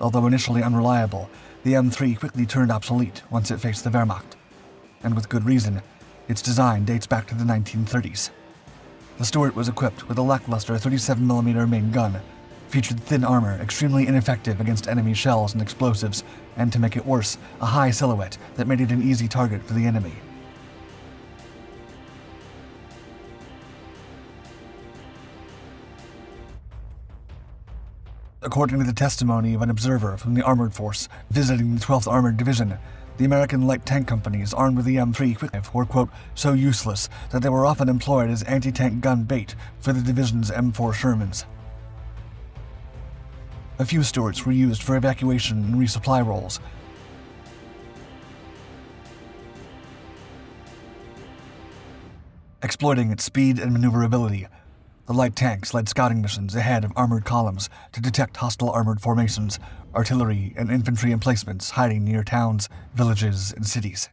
Although initially unreliable, the M3 quickly turned obsolete once it faced the Wehrmacht. And with good reason, its design dates back to the 1930s. The Stuart was equipped with a lackluster 37mm main gun, featured thin armor extremely ineffective against enemy shells and explosives, and to make it worse, a high silhouette that made it an easy target for the enemy. According to the testimony of an observer from the Armored Force visiting the 12th Armored Division, the American light tank companies armed with the M3 quickly were, quote, so useless that they were often employed as anti-tank gun bait for the division's M4 Shermans. A few Stuarts were used for evacuation and resupply roles. Exploiting its speed and maneuverability, the light tanks led scouting missions ahead of armored columns to detect hostile armored formations, artillery, and infantry emplacements hiding near towns, villages, and cities.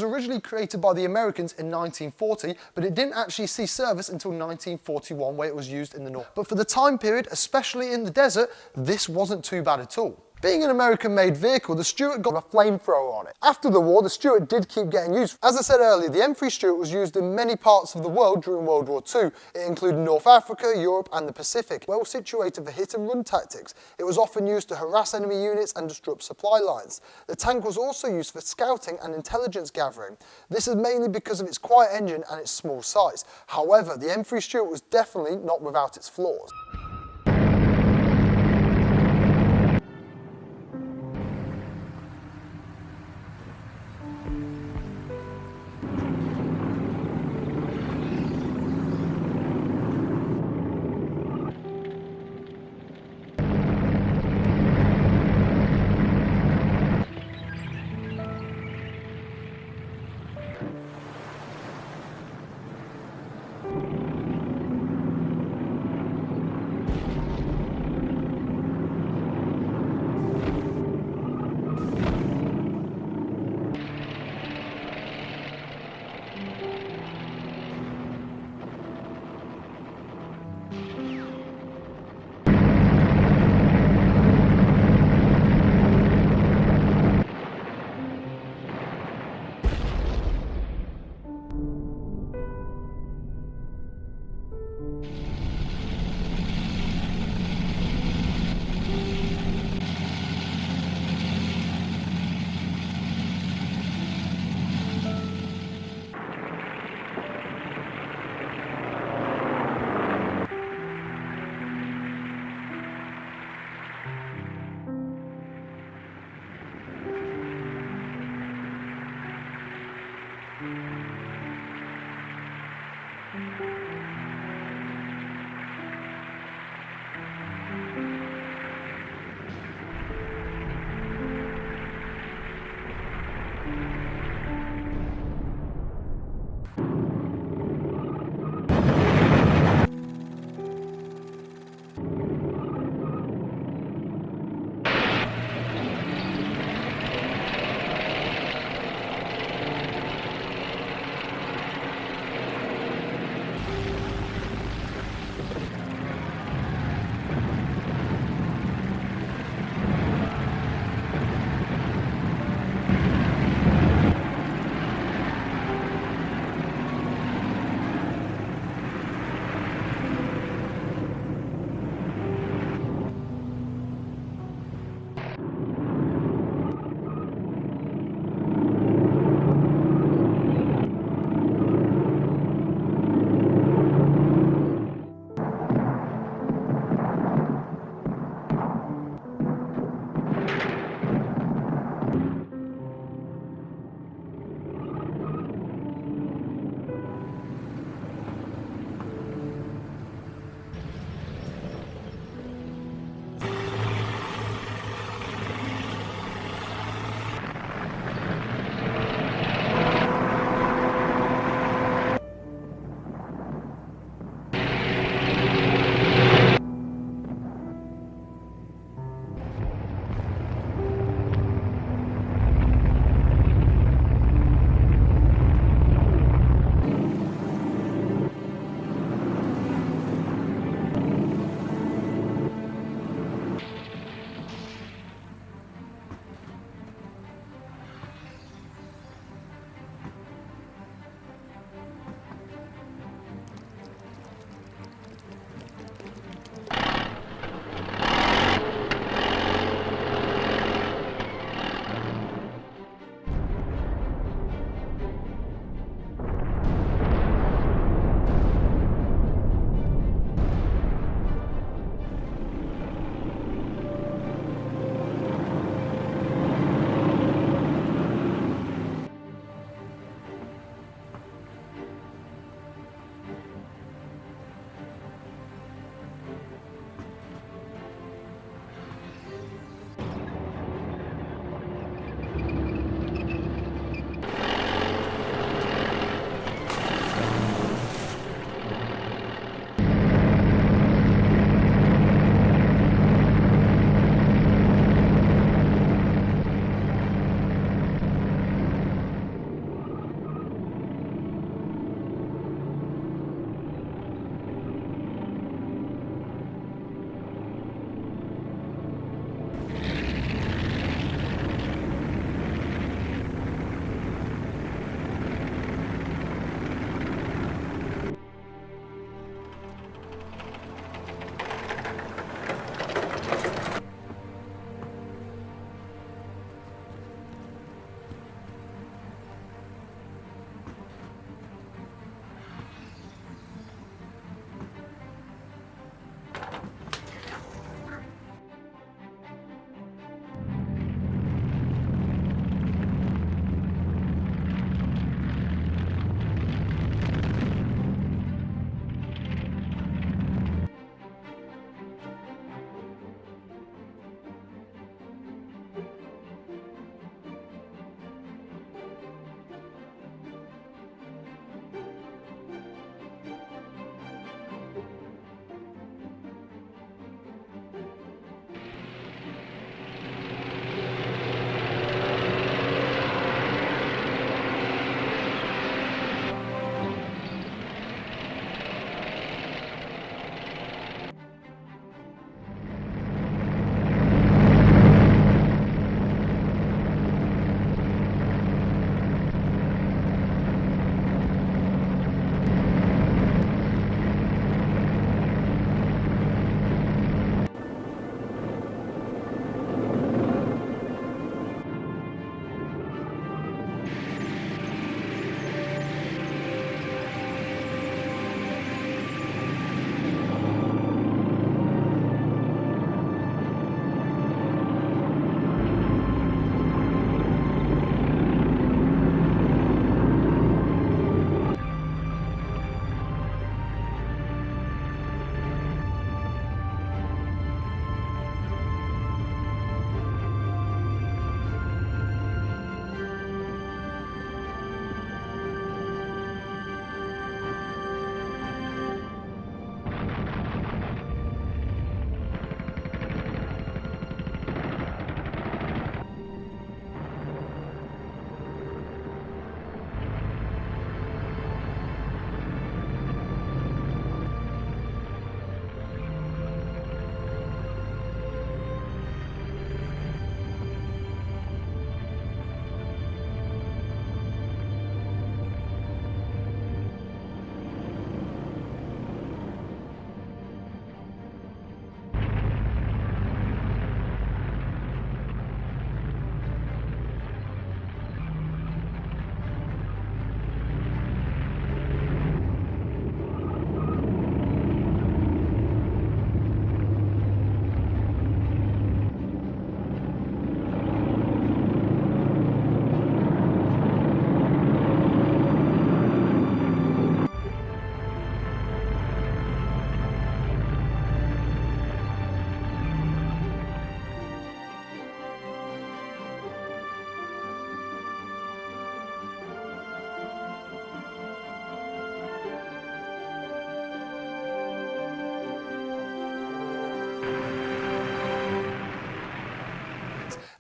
Originally created by the Americans in 1940, but it didn't actually see service until 1941, where it was used in the north. But for the time period, especially in the desert, this wasn't too bad at all. Being an American-made vehicle, the Stuart got a flamethrower on it. After the war, the Stuart did keep getting used. As I said earlier, the M3 Stuart was used in many parts of the world during World War II. It included North Africa, Europe and the Pacific. Well situated for hit-and-run tactics, it was often used to harass enemy units and disrupt supply lines. The tank was also used for scouting and intelligence gathering. This is mainly because of its quiet engine and its small size. However, the M3 Stuart was definitely not without its flaws.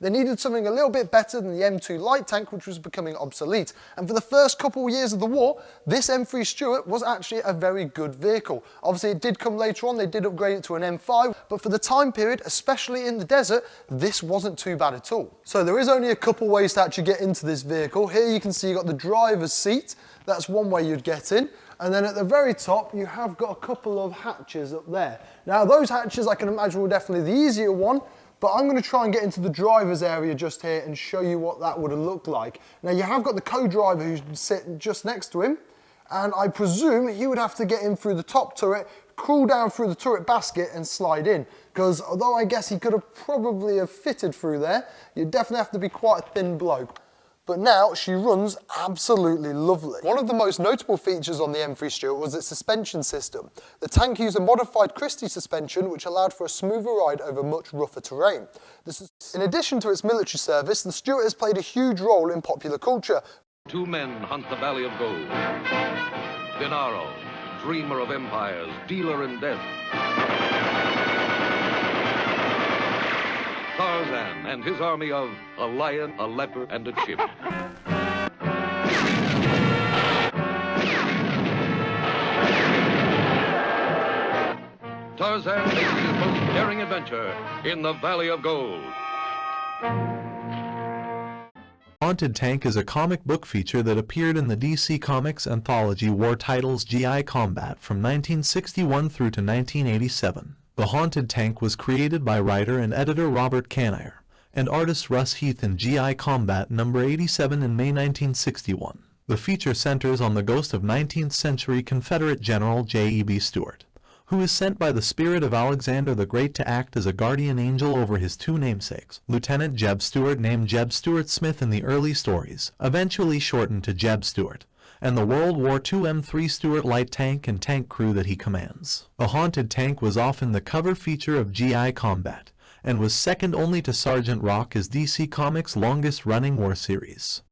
They needed something a little bit better than the M2 light tank, which was becoming obsolete. And for the first couple of years of the war, this M3 Stuart was actually a very good vehicle. Obviously, it did come later on, they did upgrade it to an M5, but for the time period, especially in the desert, this wasn't too bad at all. So there is only a couple ways to actually get into this vehicle. Here you can see you've got the driver's seat. That's one way you'd get in. And then at the very top, you have got a couple of hatches up there. Now those hatches I can imagine were definitely the easier one, but I'm going to try and get into the driver's area just here and show you what that would have looked like. Now you have got the co-driver who's sitting just next to him, and I presume he would have to get in through the top turret, crawl down through the turret basket and slide in, because although I guess he could have probably have fitted through there, you'd definitely have to be quite a thin bloke. But now she runs absolutely lovely. One of the most notable features on the M3 Stuart was its suspension system. The tank used a modified Christie suspension which allowed for a smoother ride over much rougher terrain. In addition to its military service, the Stuart has played a huge role in popular culture. Two men hunt the Valley of Gold. Dinaro, dreamer of empires, dealer in death. Tarzan and his army of a lion, a leopard, and a chimp. Tarzan faces his most daring adventure in the Valley of Gold. Haunted Tank is a comic book feature that appeared in the DC Comics anthology War Titles GI Combat from 1961 through to 1987. The Haunted Tank was created by writer and editor Robert Canayer and artist Russ Heath in GI Combat number 87 in May 1961. The feature centers on the ghost of 19th century Confederate General J.E.B. Stuart, who is sent by the spirit of Alexander the Great to act as a guardian angel over his two namesakes, Lieutenant Jeb Stuart, named Jeb Stuart Smith in the early stories, eventually shortened to Jeb Stuart, and the World War II M3 Stuart light tank and tank crew that he commands. The Haunted Tank was often the cover feature of GI Combat, and was second only to Sergeant Rock as DC Comics' longest-running war series.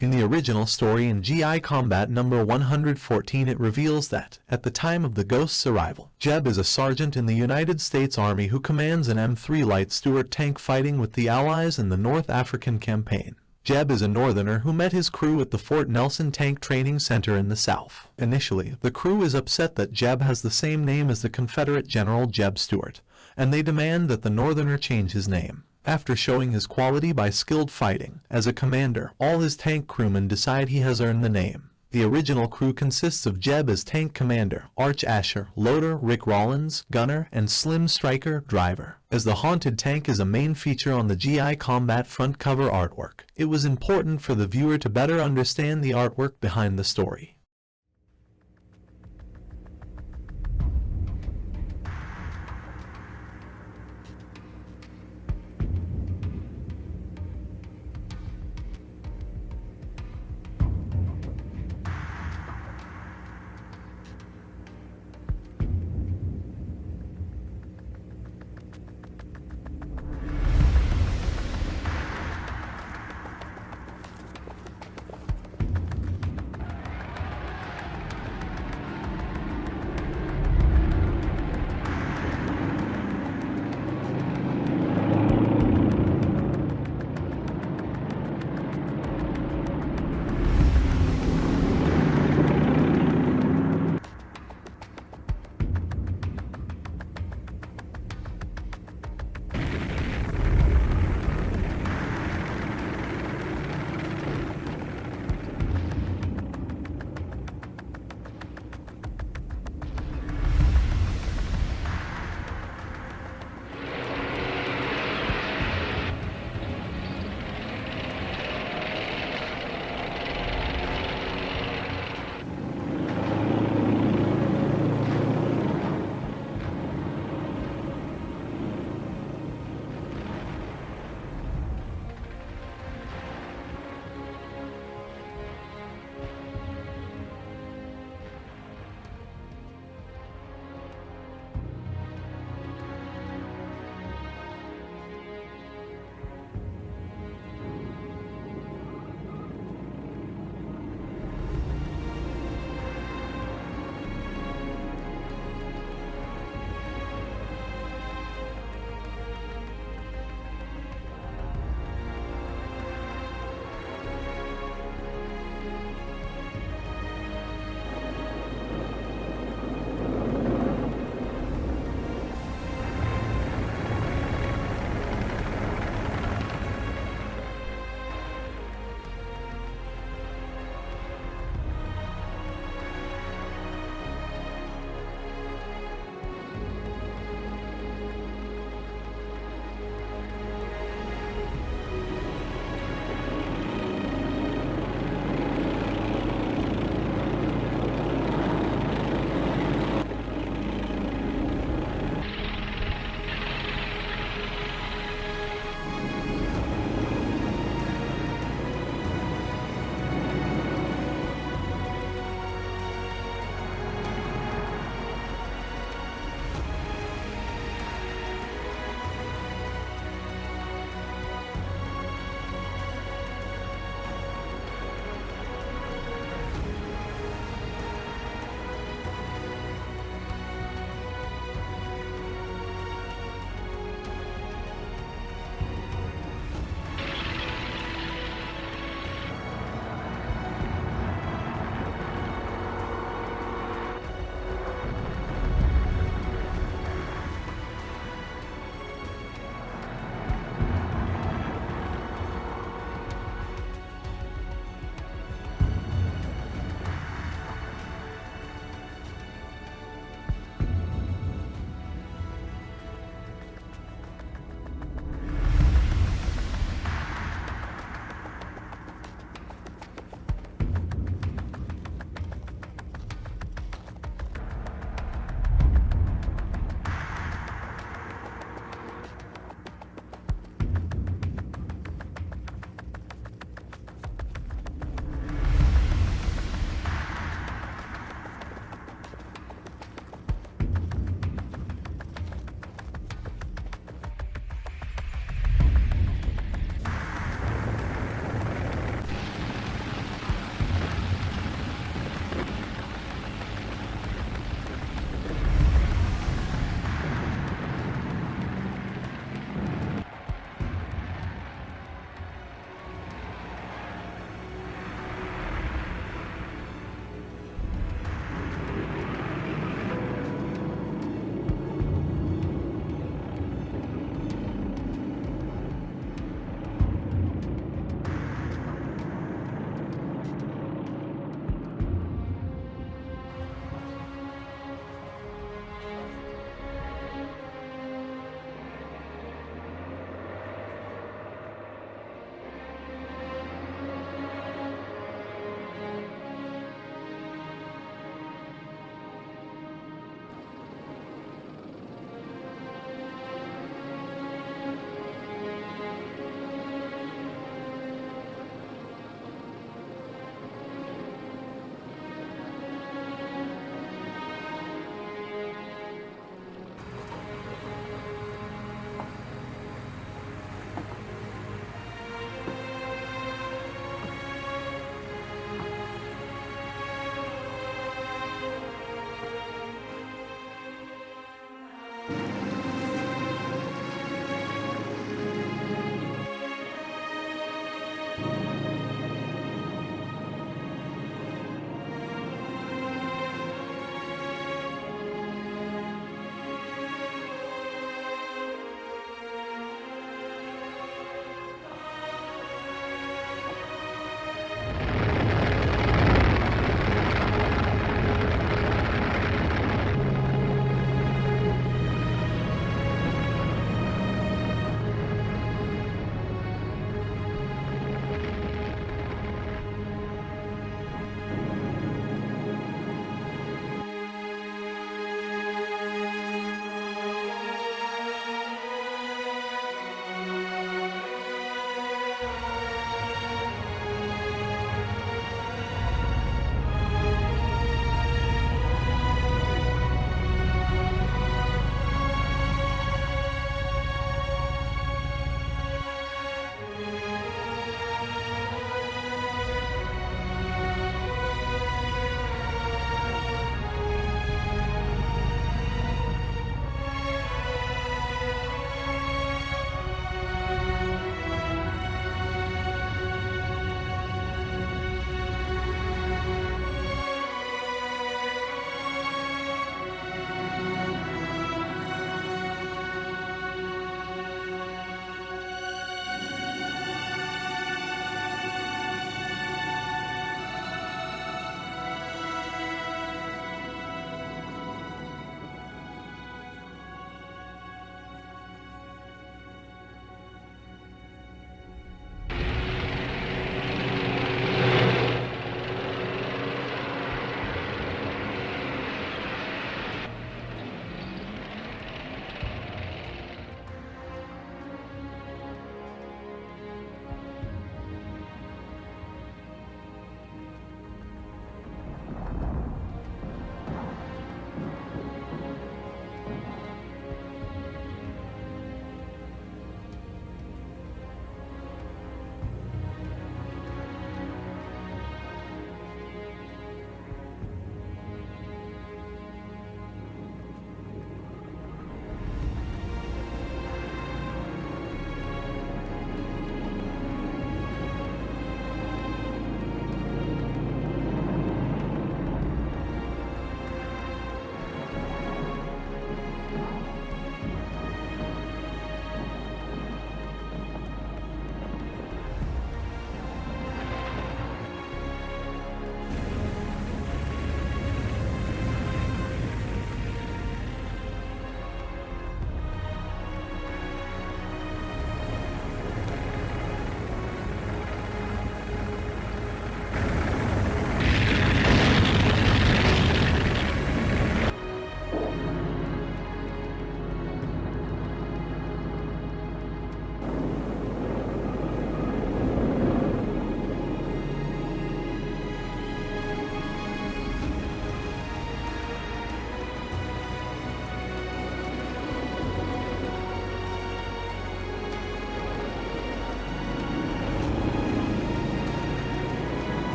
In the original story in GI Combat number 114 it reveals that, at the time of the Ghost's arrival, Jeb is a sergeant in the United States Army who commands an M3 light Stuart tank fighting with the Allies in the North African campaign. Jeb is a northerner who met his crew at the Fort Nelson Tank Training Center in the South. Initially, the crew is upset that Jeb has the same name as the Confederate General Jeb Stuart, and they demand that the northerner change his name. After showing his quality by skilled fighting, as a commander, all his tank crewmen decide he has earned the name. The original crew consists of Jeb as tank commander, Arch Asher, loader Rick Rollins, gunner, and Slim Stryker, driver. As the Haunted Tank is a main feature on the GI Combat front cover artwork, it was important for the viewer to better understand the artwork behind the story.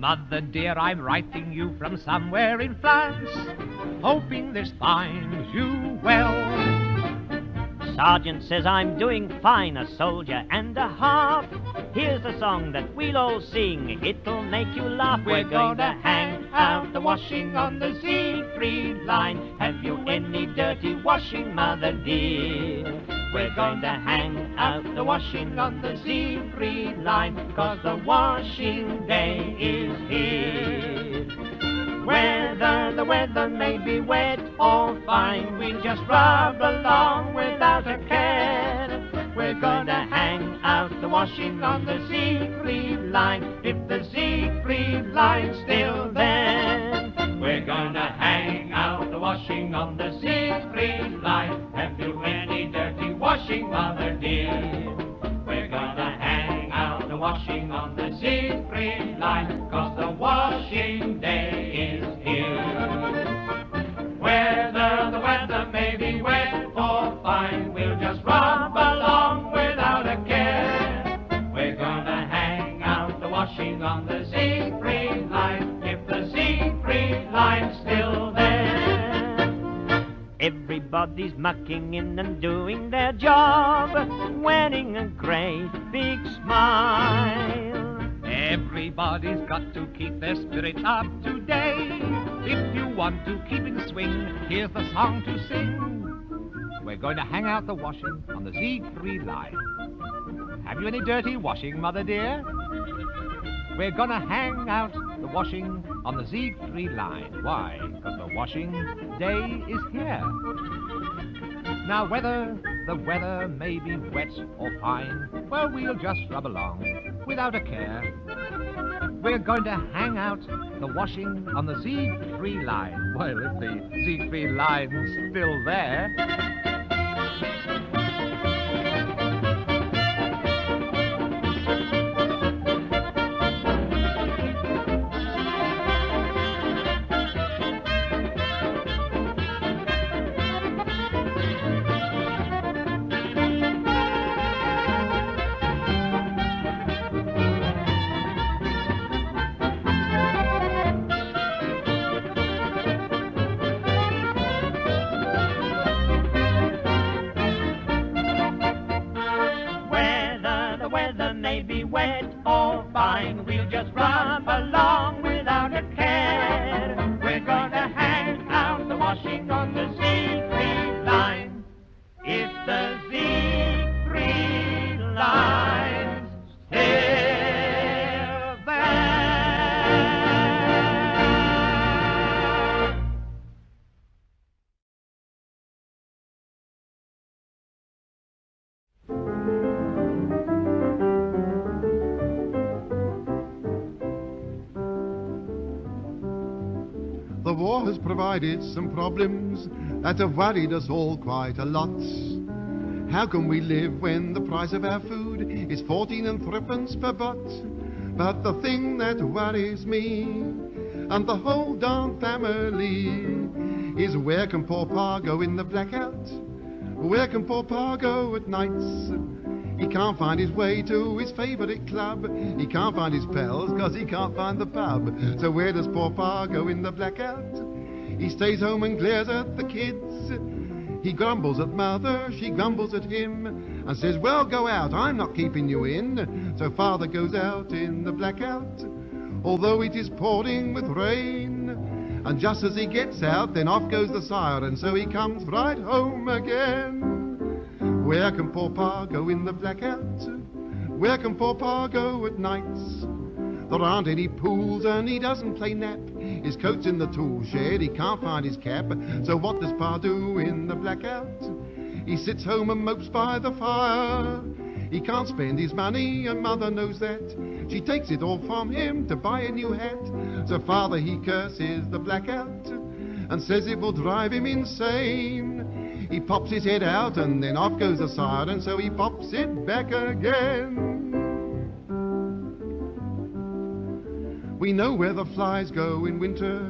Mother dear, I'm writing you from somewhere in France, hoping this finds you well. Sergeant says I'm doing fine, a soldier and a half. Here's the song that we'll all sing, it'll make you laugh. We're gonna hang out the washing on the Siegfried line. Have you any dirty washing, mother dear? We're going to hang out the washing on the Siegfried line, 'cause the washing day is here. Whether the weather may be wet or fine, we'll just rub along without a care. We're gonna hang out the washing on the Siegfried line, if the Siegfried line's still there. We're gonna hang out the washing on the Siegfried line. Have you any dirty washing, mother dear? We're gonna hang out the washing on the Siegfried line, 'cause the washing day is here. Whether the weather may be wet or fine, we'll just rub along without a care. We're gonna hang out the washing on the Siegfried line, if the Siegfried line's still there. Everybody's mucking in and doing their job, wearing a great big smile. Everybody's got to keep their spirits up today. If you want to keep in swing, here's the song to sing. We're going to hang out the washing on the Siegfried line. Have you any dirty washing, mother dear? We're gonna hang out the washing on the Siegfried line. Why? 'Cause the washing day is here. Now whether the weather may be wet or fine, well, we'll just rub along without a care. We're going to hang out the washing on the Siegfried line. Well, if the Siegfried line's still there. The war has provided some problems that have worried us all quite a lot. How can we live when the price of our food is 14 and threepence per butt? But the thing that worries me and the whole darn family is, where can poor Pa go in the blackout? Where can poor Pa go at nights? He can't find his way to his favourite club. He can't find his pals 'cause he can't find the pub. So where does poor Pa go in the blackout? He stays home and glares at the kids. He grumbles at mother, she grumbles at him, and says, well, go out, I'm not keeping you in. So father goes out in the blackout, although it is pouring with rain. And just as he gets out, then off goes the siren, so he comes right home again. Where can poor Pa go in the blackout? Where can poor Pa go at nights? There aren't any pools and he doesn't play nap. His coat's in the tool shed, he can't find his cap. So what does Pa do in the blackout? He sits home and mopes by the fire. He can't spend his money and mother knows that. She takes it all from him to buy a new hat. So father, he curses the blackout and says it will drive him insane. He pops his head out and then off goes the siren, so he pops it back again. We know where the flies go in winter.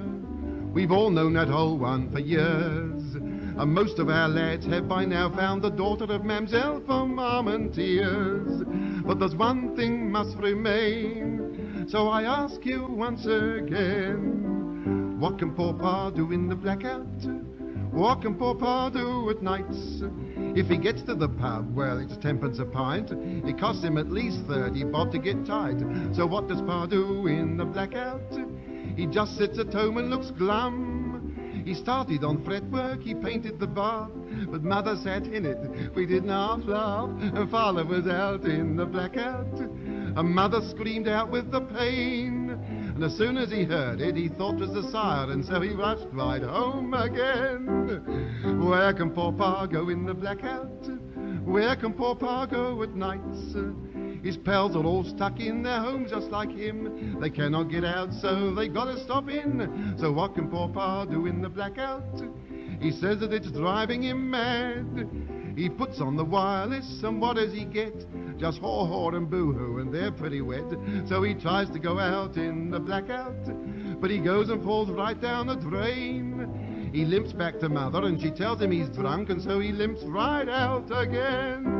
We've all known that old one for years. And most of our lads have by now found the daughter of Mamselle from Armentières. But there's one thing must remain. So I ask you once again, what can poor Pa do in the blackout? What can poor Pa do at nights? If he gets to the pub, well, it's 10 pence a pint. It costs him at least 30 bob to get tight. So what does Pa do in the blackout? He just sits at home and looks glum. He started on fretwork, he painted the bar, but Mother sat in it, we didn't half laugh, and Father was out in the blackout. And Mother screamed out with the pain, and as soon as he heard it, he thought it was the siren, so he rushed right home again. Where can poor Pa go in the blackout? Where can poor Pa go at nights? His pals are all stuck in their homes just like him. They cannot get out, so they gotta stop in. So what can poor Pa do in the blackout? He says that it's driving him mad. He puts on the wireless, and what does he get? Just haw-haw and boo-hoo, and they're pretty wet. So he tries to go out in the blackout, but he goes and falls right down the drain. He limps back to Mother, and she tells him he's drunk, and so he limps right out again.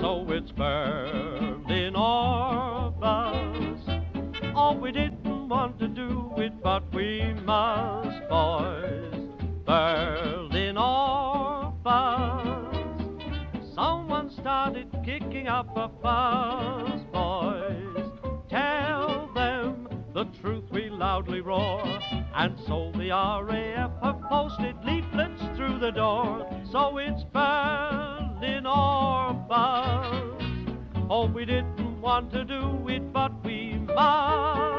So it's burned in Orbus. Oh, we didn't want to do it, but we must, boys. Berlin Orbus. Someone started kicking up a fuss, boys. Tell them the truth, we loudly roar. And so the RAF have posted leaflets through the door. So it's Berlin Orbus. Oh, we didn't want to do it, but we must.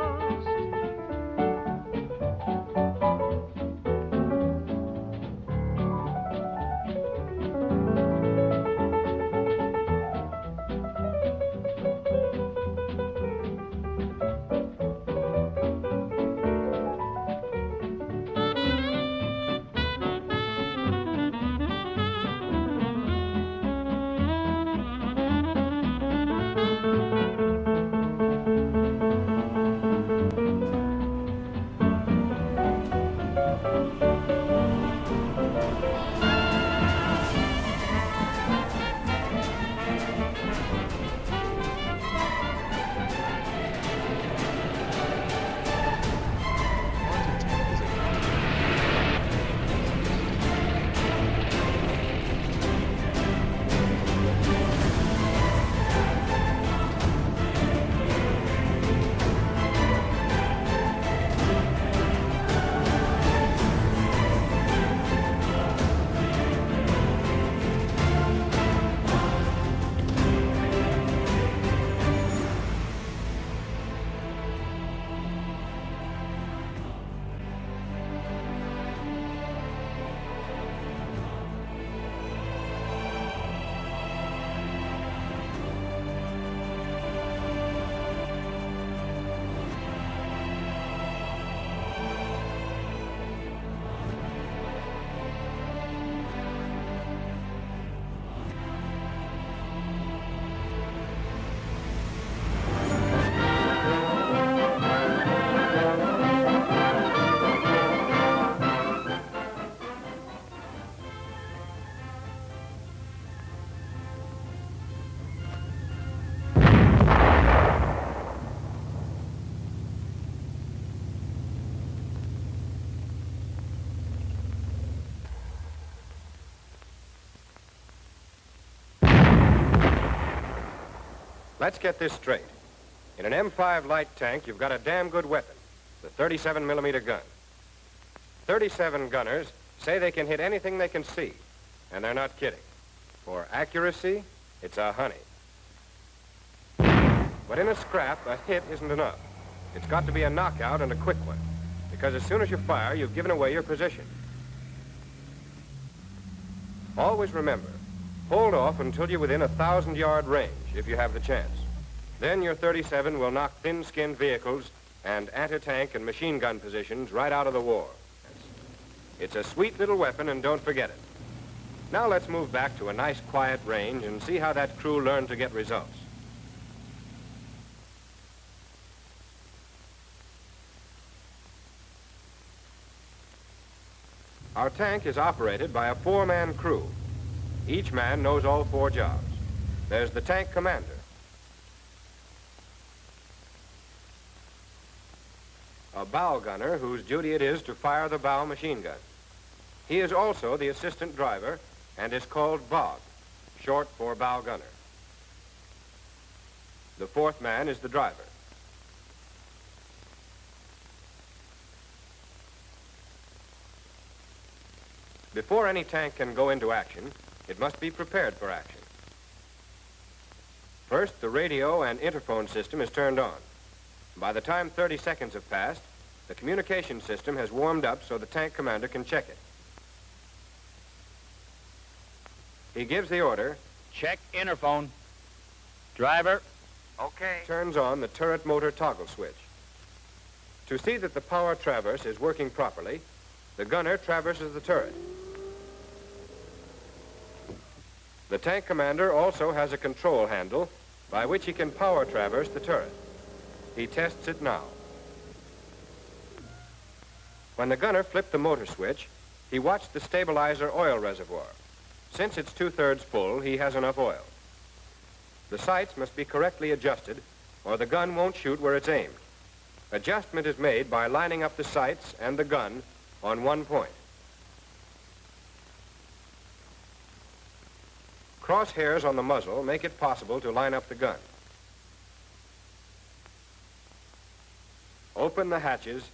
Let's get this straight. In an M5 light tank, you've got a damn good weapon, the 37mm gun. 37 gunners say they can hit anything they can see, and they're not kidding. For accuracy, it's a honey. But in a scrap, a hit isn't enough. It's got to be a knockout and a quick one, because as soon as you fire, you've given away your position. Always remember, hold off until you're within 1,000-yard range, if you have the chance. Then your 37 will knock thin-skinned vehicles and anti-tank and machine gun positions right out of the war. It's a sweet little weapon, and don't forget it. Now let's move back to a nice, quiet range and see how that crew learned to get results. Our tank is operated by a 4-man crew. Each man knows all 4 jobs. There's the tank commander. A bow gunner whose duty it is to fire the bow machine gun. He is also the assistant driver and is called BOG, short for bow gunner. The 4th man is the driver. Before any tank can go into action, it must be prepared for action. First, the radio and interphone system is turned on. By the time 30 seconds have passed, the communication system has warmed up so the tank commander can check it. He gives the order, check interphone. Driver. Okay. Turns on the turret motor toggle switch. To see that the power traverse is working properly, the gunner traverses the turret. The tank commander also has a control handle by which he can power traverse the turret. He tests it now. When the gunner flipped the motor switch, he watched the stabilizer oil reservoir. Since it's 2/3 full, he has enough oil. The sights must be correctly adjusted, or the gun won't shoot where it's aimed. Adjustment is made by lining up the sights and the gun on one point. Crosshairs on the muzzle make it possible to line up the gun. Open the hatches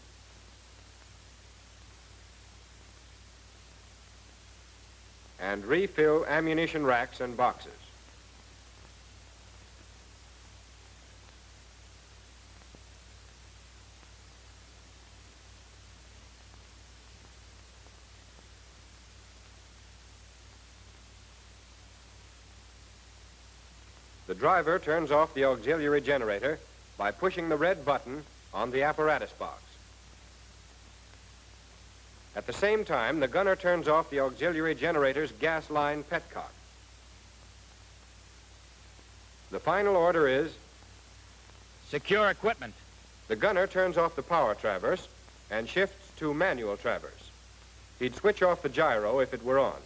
and refill ammunition racks and boxes. The driver turns off the auxiliary generator by pushing the red button on the apparatus box. At the same time, the gunner turns off the auxiliary generator's gas line petcock. The final order is, secure equipment. The gunner turns off the power traverse and shifts to manual traverse. He'd switch off the gyro if it were on.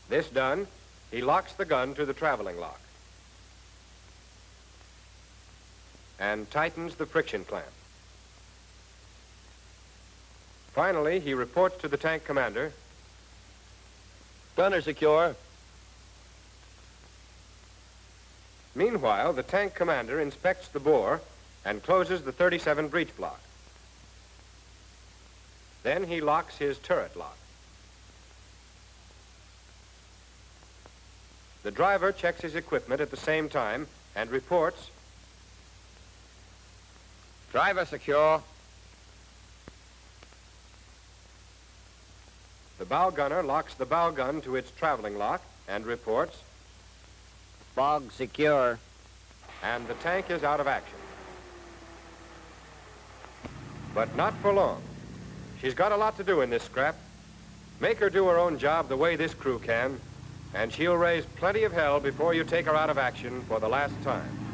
This done, he locks the gun to the traveling lock and tightens the friction clamp. Finally, he reports to the tank commander. Gunner secure. Meanwhile, the tank commander inspects the bore and closes the 37 breech block. Then he locks his turret lock. The driver checks his equipment at the same time and reports. Driver secure. The bow gunner locks the bow gun to its traveling lock and reports. Fog secure. And the tank is out of action. But not for long. She's got a lot to do in this scrap. Make her do her own job the way this crew can, and she'll raise plenty of hell before you take her out of action for the last time.